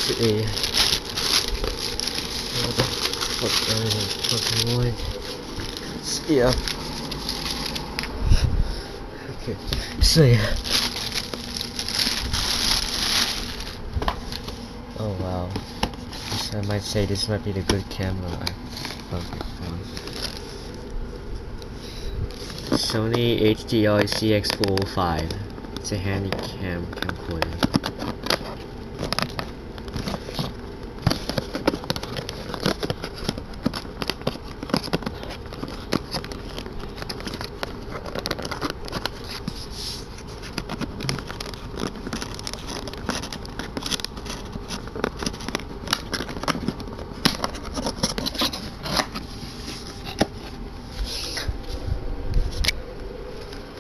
see. What the fuck am I fucking want? Yeah. Okay. So yeah. Oh wow. I might say this might be the good camera I fucking found. Sony HDR-CX405. It's a handy camcorder.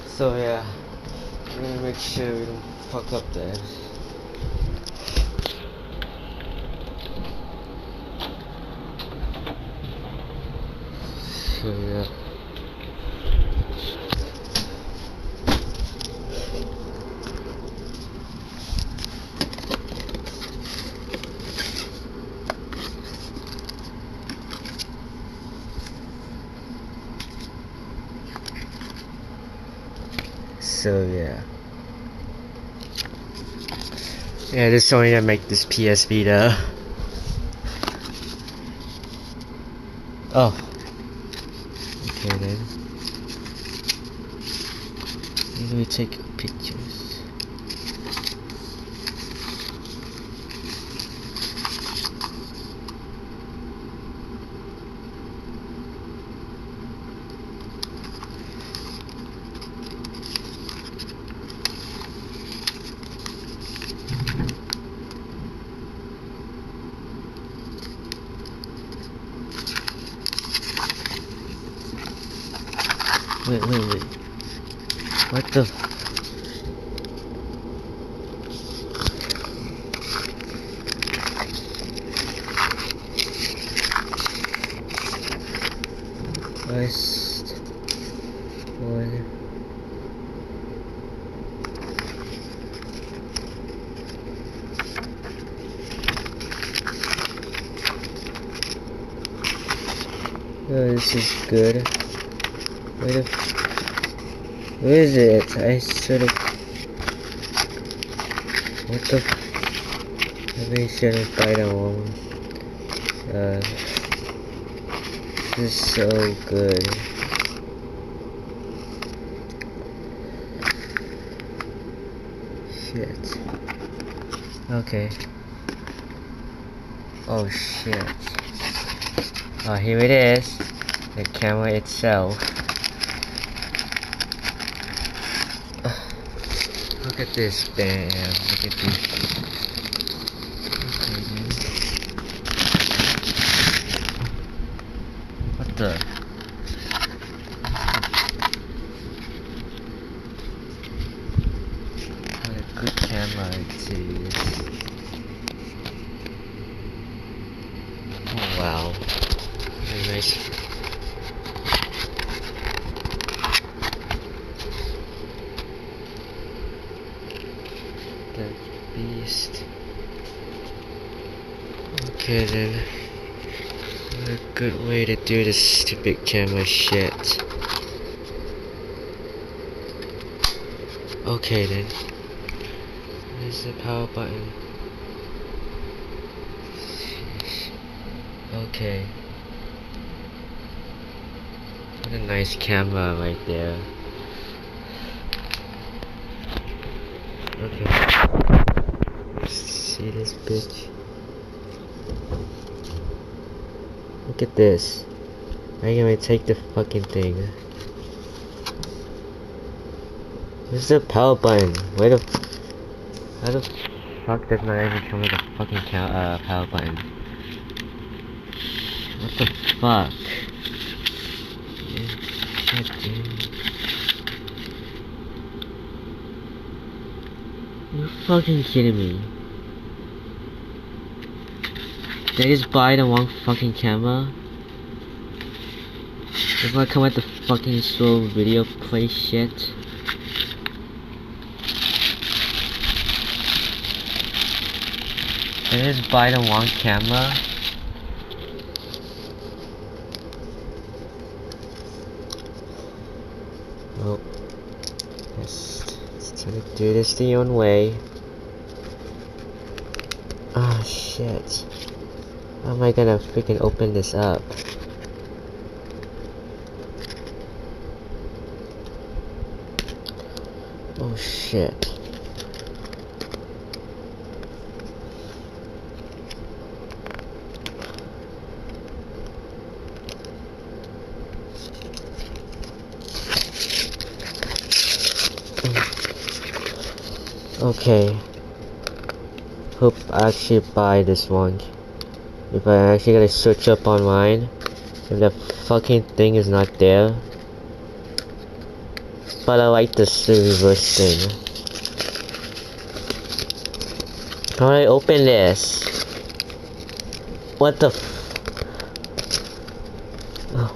So yeah, I'm gonna make sure we don't fuck up that. So yeah. So yeah. Yeah, this Sony that make this PS Vita. Oh. Okay then. Let me take pictures. Wait. What the? First one. Oh, this is good. Where is it? I sort of. What the? Let me sort of buy that one. This is so good. Shit. Okay. Oh shit. Oh, here it is. The camera itself. Look at this, damn. Look at this. Okay, then. What the? What a good camera it is. Oh wow. Very nice. That beast. Okay then. What a good way to do this stupid camera shit. Okay then. Where's the power button? Okay. What a nice camera right there. Okay. See this bitch? Look at this. I'm gonna take the fucking thing. Where's the power button? How the fuck does not even come with a fucking power button? What the fuck? Shit, dude. You're fucking kidding me. Did I just buy the wrong fucking camera? Does not come with the fucking slow video play shit? Did I just buy the wrong camera? Well, let's try to do this the own way. Ah, shit. How am I gonna freaking open this up? Oh shit. Okay. Hope I actually buy this one. If I actually gotta search up online, if the fucking thing is not there. But I like this reverse thing. How do I open this? What the oh,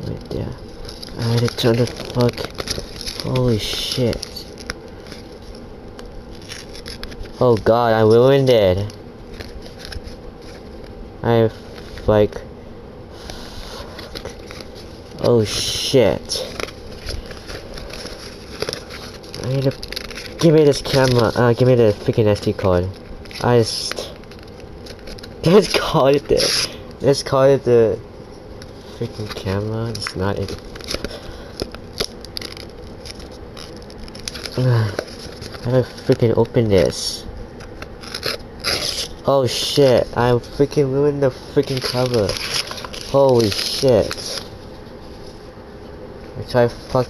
right there. I had to turn the fuck. Holy shit. Oh god, I ruined it. I've like. Oh shit. I need to give me this camera. Give me the freaking SD card. Let's call it the freaking camera. It's not it. How do I freaking open this? Oh shit! I freaking ruined the freaking cover. Holy shit! I try fuck.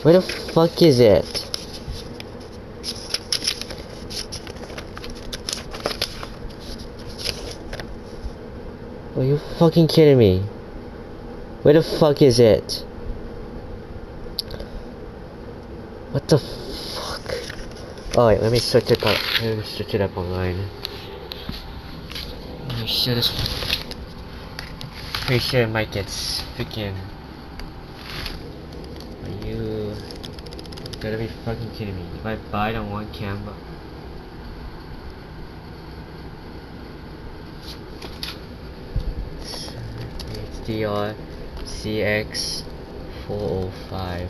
Where the fuck is it? Are you fucking kidding me? Where the fuck is it? What the fuck? Alright, let me search it up. Let me search it up online. Pretty sure it might get freaking. Are you gotta be fucking kidding me? If I buy it on one camera. HDR-CX405.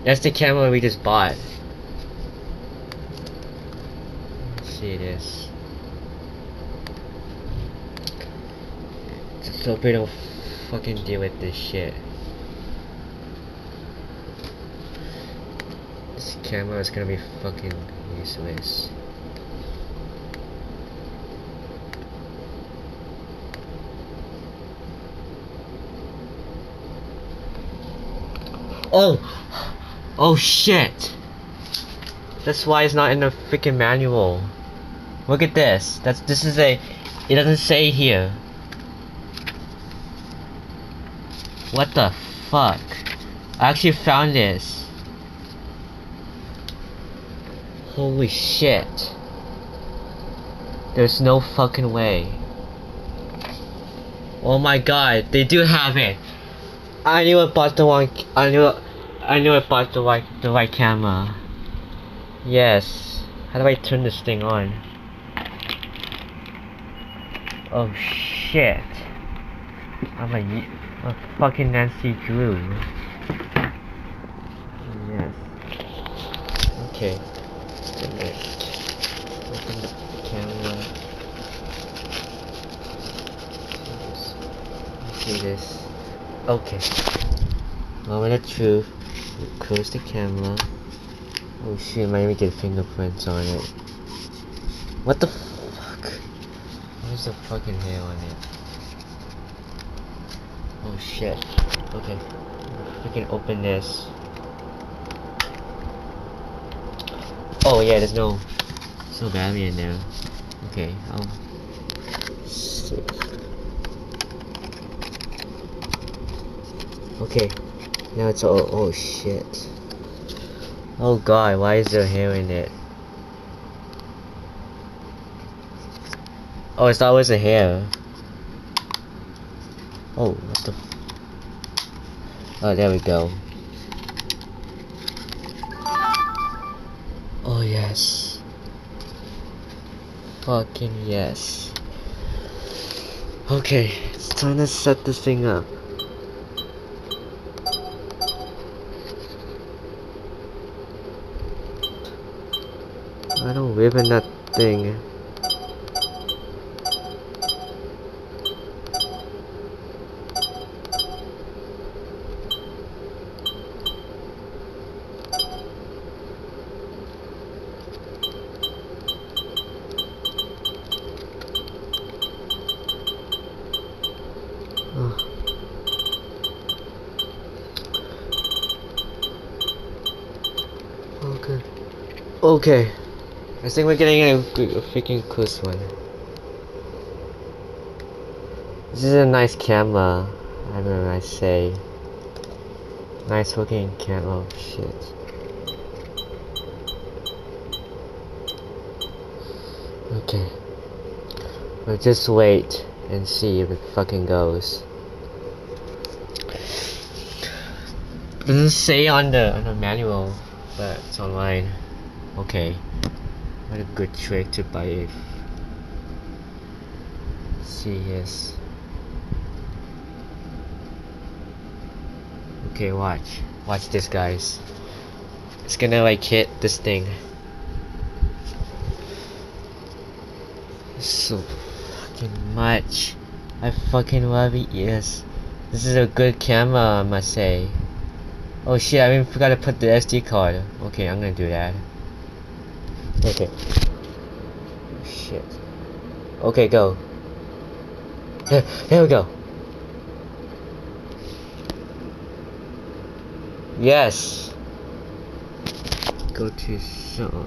That's the camera we just bought. Let's see this. Just hope we don't fucking deal with this shit. This camera is gonna be fucking useless. Oh shit! That's why it's not in the freaking manual. Look at this. This is a. It doesn't say here. What the fuck? I actually found this. Holy shit! There's no fucking way. Oh my god! They do have it. I knew I bought the one. I knew I bought the right camera. Yes. How do I turn this thing on? Oh shit. I'm a fucking Nancy Drew. Yes. Okay. Open the camera. See this. Okay. Moment of truth. Close the camera. Oh shit, might even get fingerprints on it. What the fuck? Where's the fucking hair on it? Oh shit. Okay. Freaking open this. Oh yeah, there's no battery in there. Okay, see. Okay. Now it's all. Oh shit. Oh god, why is there hair in it? Oh, it's always a hair. Oh, what the. Oh, there we go. Oh yes. Fucking yes. Okay, it's time to set this thing up. I don't live in that thing. Okay. Okay. I think we're getting a freaking close one. This is a nice camera. I say. Nice looking camera. Oh shit. Okay. We'll just wait and see if it fucking goes. It doesn't say on the manual, but it's online. Okay. What a good trick to buy it. See, yes. Okay, watch. Watch this, guys. It's gonna like hit this thing. So fucking much. I fucking love it, yes. This is a good camera, I must say. Oh shit, I even forgot to put the SD card. Okay, I'm gonna do that. Okay. Shit. Okay, go. Here we go. Yes. Go to show.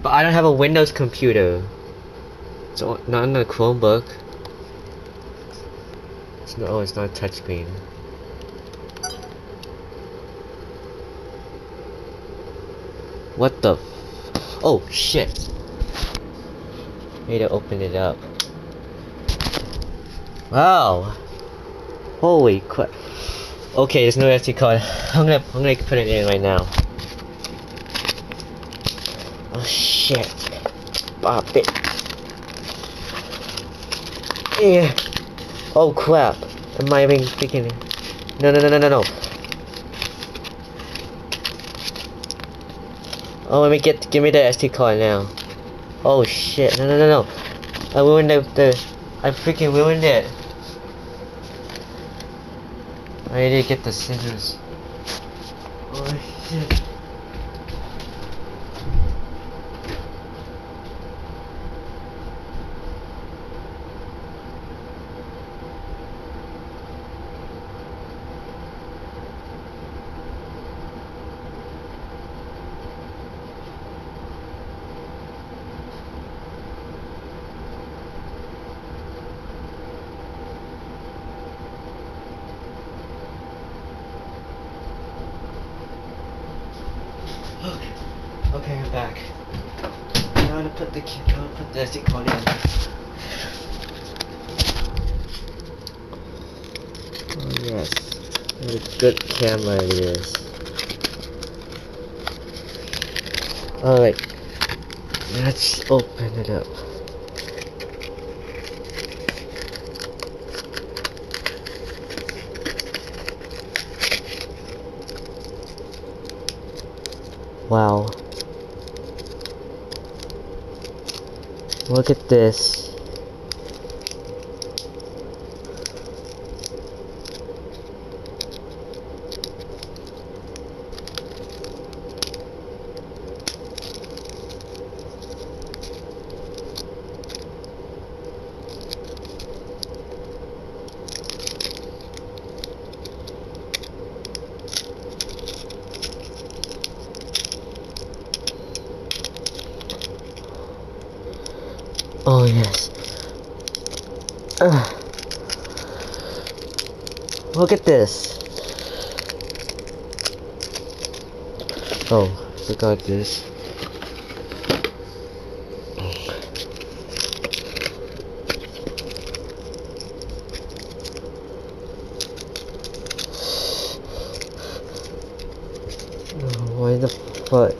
But I don't have a Windows computer. It's not on the Chromebook. It's not. Oh, it's not a touchscreen. What the? Oh shit! Need to open it up. Wow! Holy crap! Okay, there's no SD card. I'm gonna put it in right now. Oh shit! Pop it. Yeah. Oh crap! Am I even freaking? No. Oh, let me give me the SD card now. Oh shit! No. I ruined I freaking ruined it. I need to get the scissors. Oh shit. Okay, I'm back. Now to put the SD card in. Oh yes, what a good camera it is. Alright, let's open it up. Wow. Look at this. Oh yes. Look at this. Oh, forgot this. What?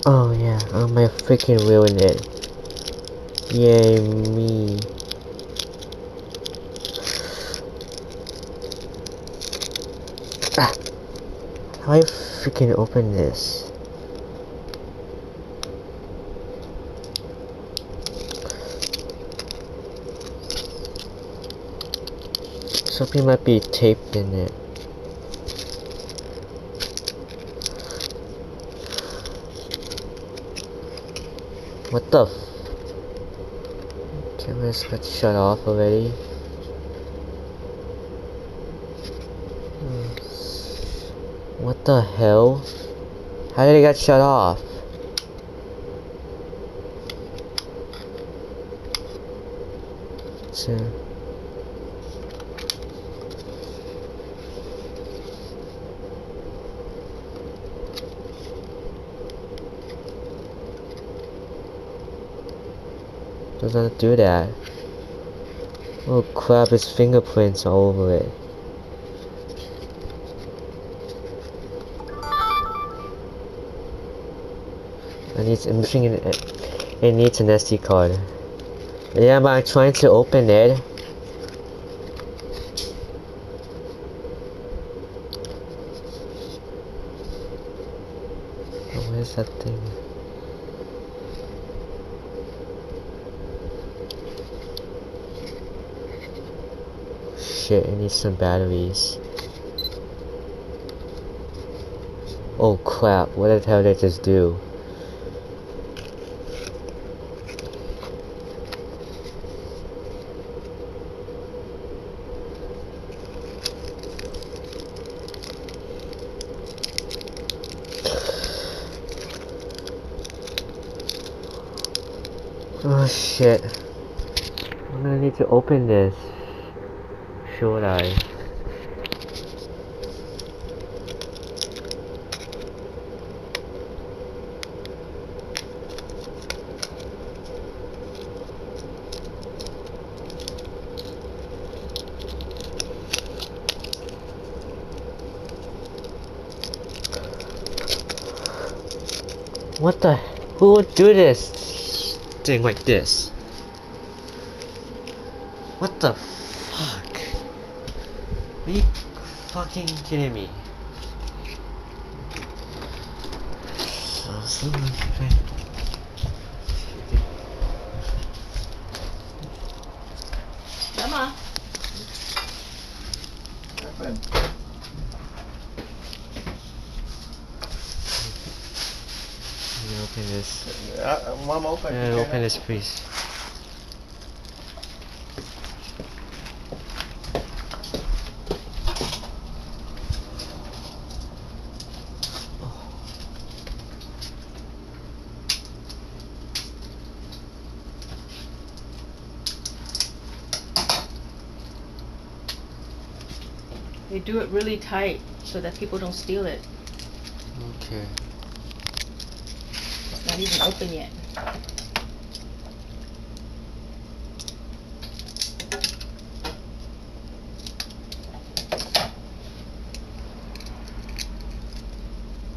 Oh yeah, I might freaking ruin it. Yay me. Ah! How do I freaking open this? Something might be taped in it. What the f? Camera's got shut off already. What the hell? How did it get shut off? So doesn't do that. Oh crap, his fingerprints all over it. I'm thinking it needs an SD card. Yeah, but I'm trying to open it. Oh, where's that thing? Shit, it needs some batteries. Oh crap, what the hell did I just do? Oh shit. I'm gonna need to open this. Should I? What the? Who would do this thing like this? What the fuck? Are you fucking kidding me? Come on. Open this. Mom, open. Yeah, open this, please. They do it really tight so that people don't steal it. Okay. It's not even open yet.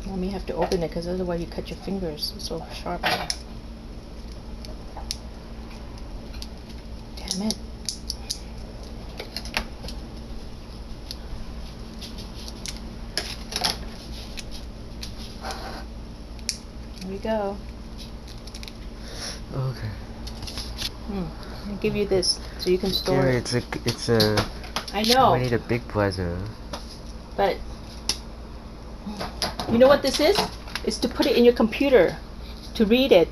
Mom, you have to open it because otherwise you cut your fingers. It's so sharp. Damn it. Here we go. Okay. I'll give you this so you can store Yeah, it. it's a. I know. I need a big buzzer. But you know what this is? It's to put it in your computer, to read it.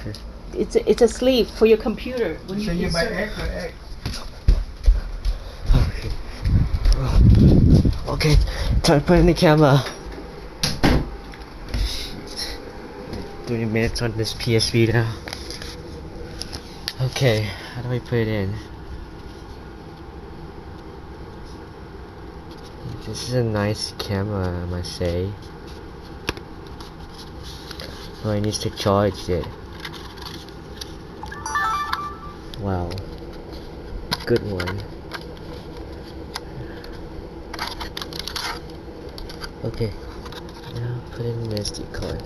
Okay. It's a sleeve for your computer. When So you buy insert- egg or egg? Okay. Okay. Time to put in the camera. Shit. 30 minutes on this PSV now. Okay. How do I put it in? This is a nice camera, I must say. Oh, I need to charge it. Wow. Good one. Okay. Now put in the SD card.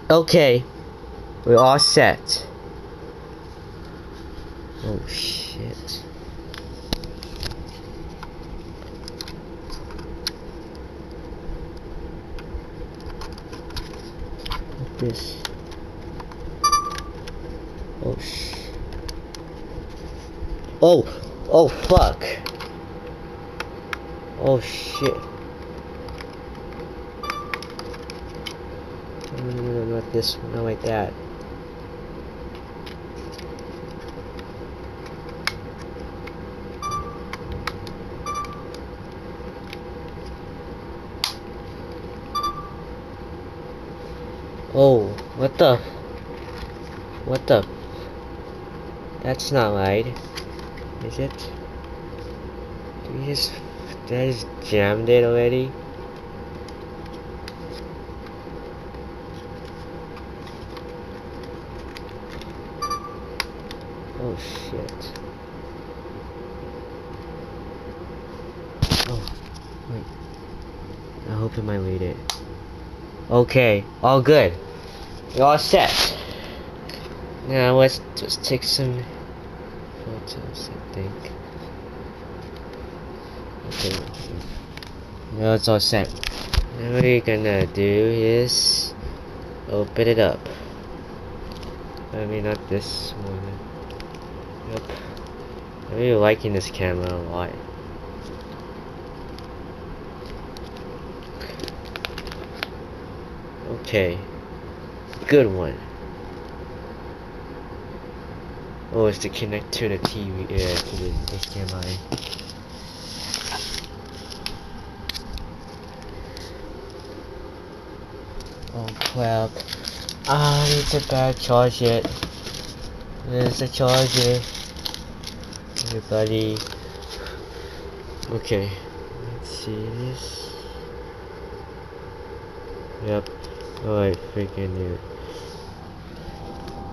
Okay. We're all set. Oh shit. Like this. Oh sh. Oh! Oh fuck! Oh shit. No, not this one, not like that. Oh, what the? What the? That's not right. Is it? Did I just jammed it already? Oh shit. Oh, wait. I hope it might read it. Okay, all good. You're all set. Now let's just take some photos, I think. Okay. Now it's all set. Now what we're gonna do is open it up. I mean, not this one. Yep. I'm really liking this camera a lot. Okay. Good one. Oh, it's to connect to the TV, to the HDMI. Oh crap. Ah, I need to back charge it. There's the charger. Everybody. Okay. Let's see this. Yep. Oh, I freaking knew it.